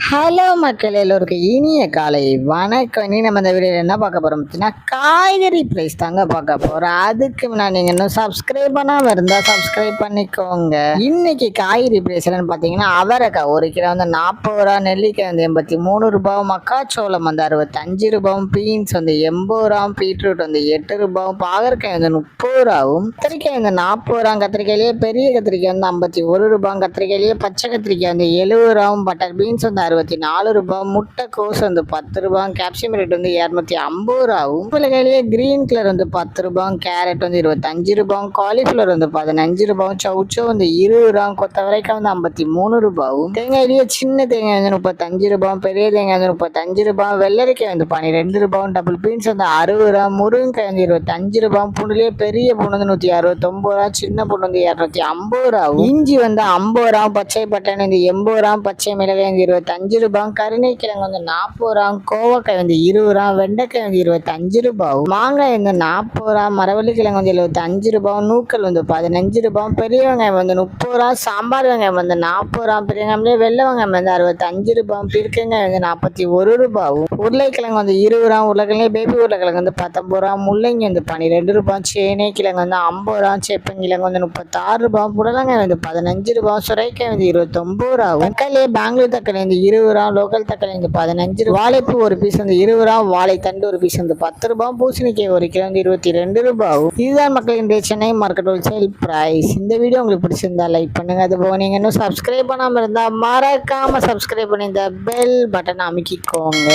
Hello மக்கள் எல்லோருக்கும் இனிய காலை வணக்கம். இனி நம்ம இந்த வீடியோவில் என்ன பார்க்க போகிறோம் அப்படின்னா காய்கறி ப்ரைஸ் தாங்க பார்க்க போகிறோம். அதுக்கு முன்னாடி நீங்கள் இன்னும் சப்ஸ்கிரைப் பண்ணாமல் இருந்தால் சப்ஸ்கிரைப் பண்ணிக்கோங்க. இன்னைக்கு காய்கறி ப்ரைஸ் என்னன்னு பார்த்தீங்கன்னா அவரைக்காய் 1 கிலோ வந்து 40 ரூபா, நெல்லிக்காய் வந்து 83 ரூபா, மக்காச்சோளம் வந்து 65 ரூபாயும், பீன்ஸ் வந்து 80 ரூபாயும், பீட்ரூட் வந்து 8 ரூபாயும், பாகற்காய் வந்து 30 ரூபாயும், கத்திரிக்காய் வந்து 40 ரூபாயும், கத்திரிக்காயிலேயே பெரிய கத்திரிக்காய் வந்து 51 ரூபாயும், கத்திரிக்காயிலேயே பச்சை கத்திரிக்காய் வந்து 70 ரூபாயும், பட்டர் பீன்ஸ் வந்து 64 ரூபாய், முட்டைக்கோஸ் வந்து 10 ரூபாய், கேப்சியம் ரேட் வந்து 250 ரூபாயும், பிள்ளைகளிலேயே கிரீன் கலர் வந்து 10 ரூபாய், கேரட் வந்து 25 ரூபாய், காலிஃப்ளவர் வந்து 15 ரூபாய், சவுச்சோ வந்து 20 ரூபாய், கொத்தவரைக்காய் வந்து 53 ரூபாயும், தேங்காயிலேயே சின்ன தேங்காய் வந்து 35 ரூபாய், பெரிய தேங்காய் வந்து 35 ரூபாய், வெள்ளரிக்காய் வந்து 12 ரூபாய், டபுள் பீன்ஸ் வந்து 60 ரூபாய், முருங்கைக்காய் வந்து 25 ரூபாய், பூண்டுலேயே பெரிய பூண்டு வந்து 169 ரூபாய், சின்ன பூண்டு வந்து 250 ரூபாய், இஞ்சி வந்து 50 ரூபாய், பச்சை பட்டாணி வந்து 80 ரூபாய், பச்சை மிளகாய் வந்து 25 ரூபாய், கருணைக்கிழங்கு வந்து 40 ரூபாய், கோவக்காய் வந்து 20 ரூபாய், வெண்டைக்காய் வந்து 25 ரூபாய், மாங்காய் வந்து 40 ரூபாய், மரவள்ளி கிழங்கு வந்து 75 ரூபாய், நூக்கல் வந்து 15 ரூபாய், பெரிய வெங்காயம் வந்து 30 ரூபாய், சாம்பார் வெங்காயம் வந்து 40 ரூபாய், பெரிய வெங்காயம் வெள்ளை வெங்காயம் வந்து 65 ரூபாய், பீர்க்கங்காய் வந்து 41 ரூபாய், உருளைக்கிழங்கு வந்து 20 ரூபாய், உருளைக்கிழங்கு பேபி உருளைக்கிழங்கு வந்து 19 ரூபாய், முள்ளங்கி வந்து 12 ரூபாய், சேனை கிழங்கு வந்து 50 ரூபாய், சேப்பங்கிழங்கு வந்து 36 ரூபாய், புடலங்காய் வந்து 15 ரூபாய், சுரைக்காய் வந்து 29 ரூபாய், தக்காளி பெங்களூர் தக்காளி வந்து 20 ரூபா, லோக்கல் தக்காளி வந்து 15 ரூபா, வாழைப்பூ ஒரு பீஸ் வந்து 20 ரூபா, வாழைத்தண்டு ஒரு பீஸ் வந்து 10 ரூபா, பூசணிக்காய் 1 கிலோ வந்து 22 ரூபாய். இதுதான் மக்களின் சென்னை மார்க்கெட் ஹோல்சேல் பிரைஸ். இந்த வீடியோ உங்களுக்கு பிடிச்சிருந்தா லைக் பண்ணுங்க. அது போக நீங்க இன்னும் சப்ஸ்கிரைப் பண்ணாமல் இருந்தால் மறக்காம சப்ஸ்கிரைப் பண்ணி இந்த பெல் பட்டன் அமைக்கிக்கோங்க.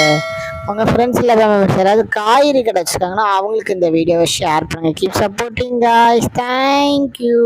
உங்க ஃப்ரெண்ட்ஸ் யாராவது காய்கறி கடை வச்சிருக்காங்கன்னா அவங்களுக்கு இந்த வீடியோவை ஷேர் பண்ணுங்க. Keep supporting guys. தேங்க்யூ.